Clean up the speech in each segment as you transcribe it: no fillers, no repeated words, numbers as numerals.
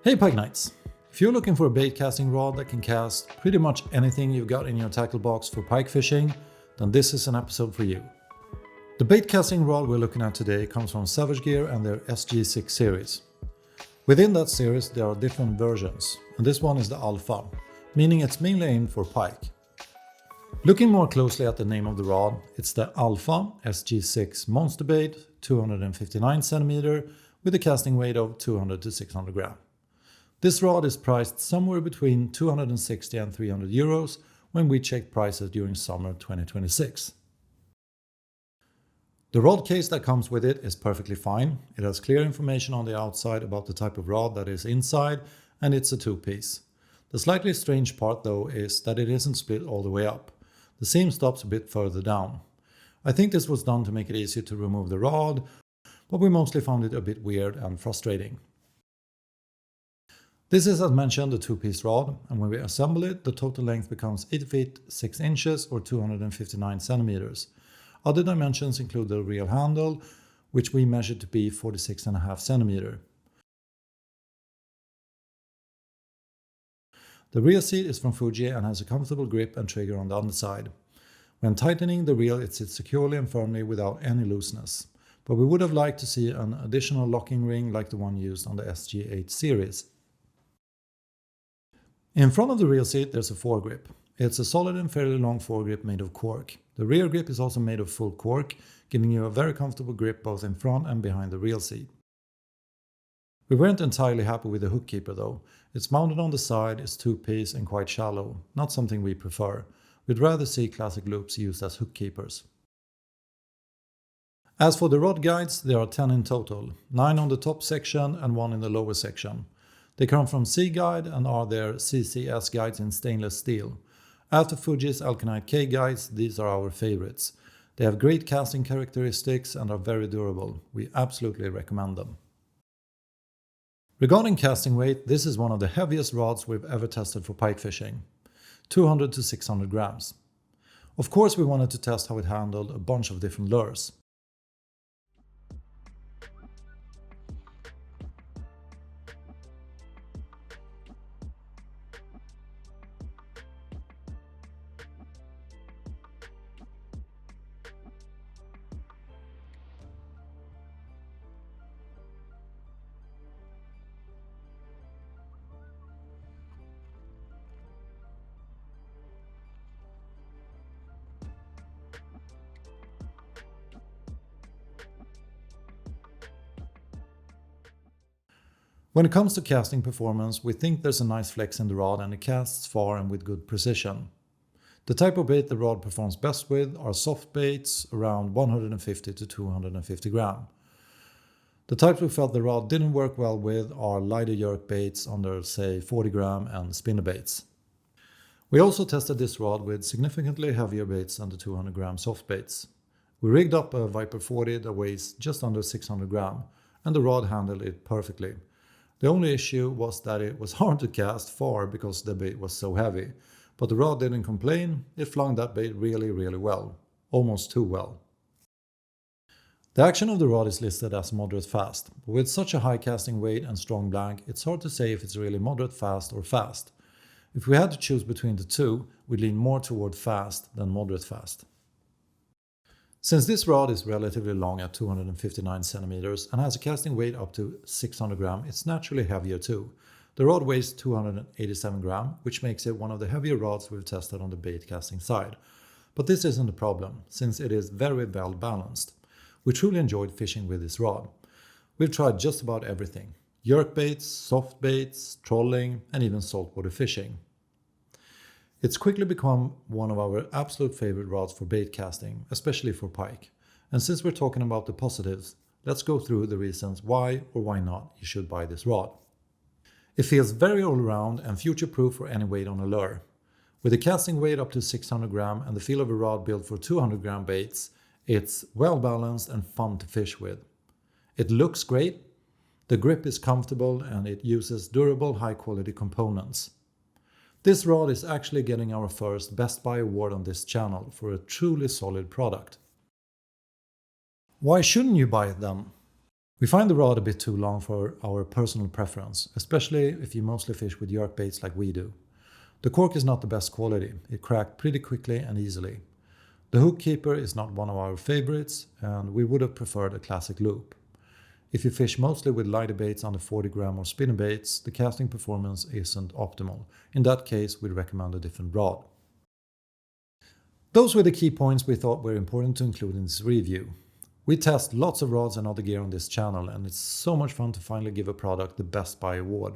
Hey Pike Knights! If you're looking for a bait casting rod that can cast pretty much anything you've got in your tackle box for pike fishing, then this is an episode for you. The bait casting rod we're looking at today comes from Savage Gear and their SG6 series. Within that series there are different versions, and this one is the Alpha, meaning it's mainly aimed for pike. Looking more closely at the name of the rod, it's the Alpha SG6 Monster bait, 259 cm, with a casting weight of 200 to 600 gram. This rod is priced somewhere between 260 and 300 euros when we checked prices during summer 2026. The rod case that comes with it is perfectly fine. It has clear information on the outside about the type of rod that is inside, and it's a two-piece. The slightly strange part though is that it isn't split all the way up. The seam stops a bit further down. I think this was done to make it easier to remove the rod, but we mostly found it a bit weird and frustrating. This is, as mentioned, a two-piece rod, and when we assemble it, the total length becomes 8 feet 6 inches or 259 centimeters. Other dimensions include the reel handle, which we measured to be 46.5 centimeter. The reel seat is from Fuji and has a comfortable grip and trigger on the underside. When tightening the reel, it sits securely and firmly without any looseness. But we would have liked to see an additional locking ring like the one used on the SG8 series. In front of the reel seat there's a foregrip. It's a solid and fairly long foregrip made of cork. The rear grip is also made of full cork, giving you a very comfortable grip both in front and behind the reel seat. We weren't entirely happy with the hook keeper though. It's mounted on the side, it's two-piece and quite shallow, not something we prefer. We'd rather see classic loops used as hook keepers. As for the rod guides, there are 10 in total, 9 on the top section and 1 in the lower section. They come from Seaguide and are their CCS guides in stainless steel. After Fuji's Alkanite K guides, these are our favorites. They have great casting characteristics and are very durable. We absolutely recommend them. Regarding casting weight, this is one of the heaviest rods we've ever tested for pike fishing. 200 to 600 grams. Of course we wanted to test how it handled a bunch of different lures. When it comes to casting performance, we think there's a nice flex in the rod and it casts far and with good precision. The type of bait the rod performs best with are soft baits around 150 to 250 gram. The types we felt the rod didn't work well with are lighter jerk baits under say 40 gram and spinner baits. We also tested this rod with significantly heavier baits than the 200 gram soft baits. We rigged up a Viper 40 that weighs just under 600 gram and the rod handled it perfectly. The only issue was that it was hard to cast far because the bait was so heavy, but the rod didn't complain. It flung that bait really well, almost too well. The action of the rod is listed as moderate fast, but with such a high casting weight and strong blank, it's hard to say if it's really moderate fast or fast. If we had to choose between the two, we'd lean more toward fast than moderate fast. Since this rod is relatively long at 259 centimeters and has a casting weight up to 600 gram, it's naturally heavier too. The rod weighs 287 gram, which makes it one of the heavier rods we've tested on the bait casting side. But this isn't a problem, since it is very well balanced. We truly enjoyed fishing with this rod. We've tried just about everything: jerkbaits, soft baits, trolling, and even saltwater fishing. It's quickly become one of our absolute favorite rods for bait casting, especially for pike. And since we're talking about the positives, let's go through the reasons why or why not you should buy this rod. It feels very all around and future-proof for any weight on a lure. With a casting weight up to 600 gram and the feel of a rod built for 200 gram baits, it's well balanced and fun to fish with. It looks great, the grip is comfortable and it uses durable high-quality components. This rod is actually getting our first Best Buy award on this channel for a truly solid product. Why shouldn't you buy it then? We find the rod a bit too long for our personal preference, especially if you mostly fish with jerkbaits like we do. The cork is not the best quality, it cracked pretty quickly and easily. The hook keeper is not one of our favorites, and we would have preferred a classic loop. If you fish mostly with lighter baits under 40 gram or spinner baits, the casting performance isn't optimal. In that case, we'd recommend a different rod. Those were the key points we thought were important to include in this review. We test lots of rods and other gear on this channel, and it's so much fun to finally give a product the Best Buy award.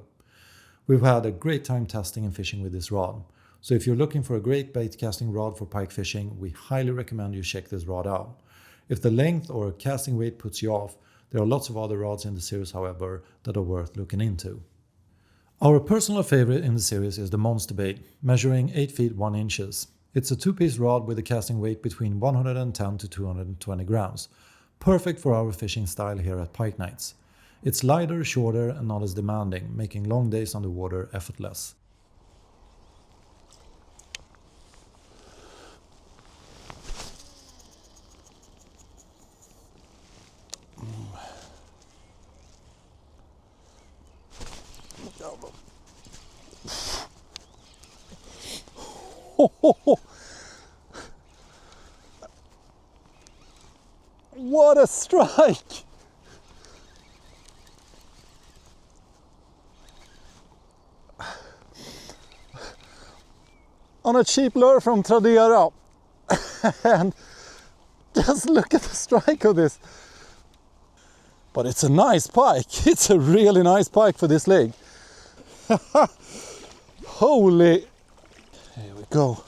We've had a great time testing and fishing with this rod. So if you're looking for a great bait casting rod for pike fishing, we highly recommend you check this rod out. If the length or casting weight puts you off, there are lots of other rods in the series, however, that are worth looking into. Our personal favorite in the series is the Monster bait, measuring 8 feet 1 inches. It's a 2-piece rod with a casting weight between 110 to 220 grams. Perfect for our fishing style here at Pike Nights. It's lighter, shorter and not as demanding, making long days on the water effortless. What a strike! On a cheap lure from Tradera. And just look at the strike of this. But it's a nice pike. It's a really nice pike for this lake. Holy! Here we go.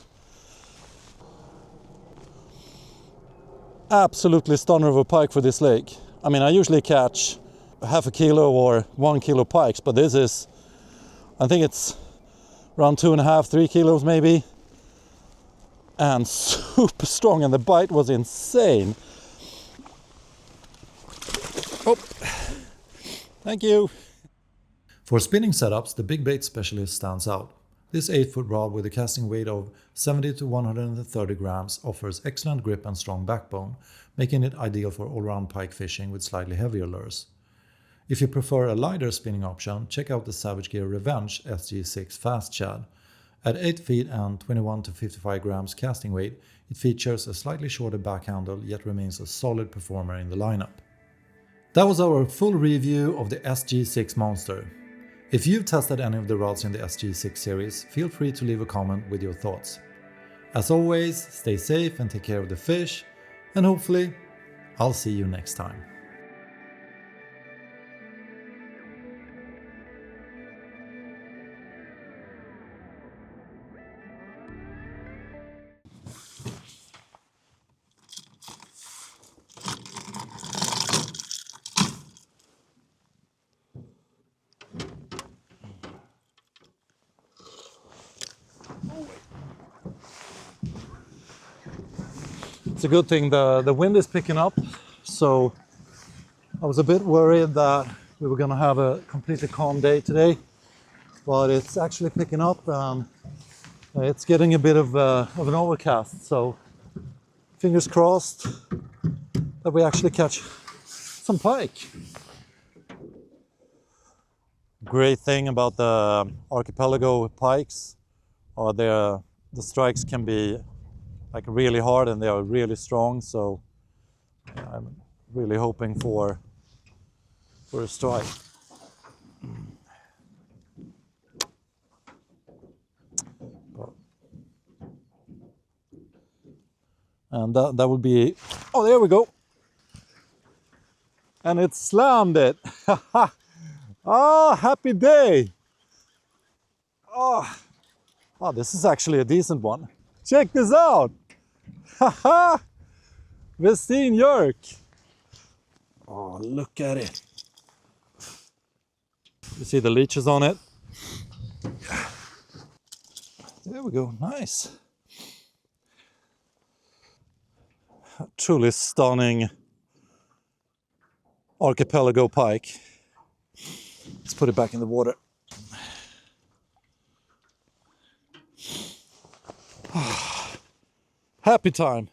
Absolutely stunner of a pike for this lake. I mean, I usually catch half a kilo or 1 kilo pikes, but this is, I think it's around 2.5, 3 kilos maybe. And super strong, and the bite was insane. Oh, thank you. For spinning setups, the Big Bait Specialist stands out. This 8-foot rod with a casting weight of 70 to 130 grams offers excellent grip and strong backbone, making it ideal for all-round pike fishing with slightly heavier lures. If you prefer a lighter spinning option, check out the Savage Gear Revenge SG6 Fast Shad. At 8 feet and 21 to 55 grams casting weight, it features a slightly shorter back handle yet remains a solid performer in the lineup. That was our full review of the SG6 Monster. If you've tested any of the rods in the SG6 series, feel free to leave a comment with your thoughts. As always, stay safe and take care of the fish, and hopefully, I'll see you next time. It's a good thing the wind is picking up, so I was a bit worried that we were going to have a completely calm day today, but it's actually picking up and it's getting a bit of an overcast, so fingers crossed that we actually catch some pike. Great thing about the archipelago pikes are the strikes can be like really hard and they are really strong, so I'm really hoping for a strike. And that would be, oh, there we go. And it slammed it. Oh, happy day. Oh, this is actually a decent one. Check this out! Haha! Vestine Yerk! Oh, look at it! You see the leeches on it? There we go, nice! Truly stunning archipelago pike. Let's put it back in the water. Happy time.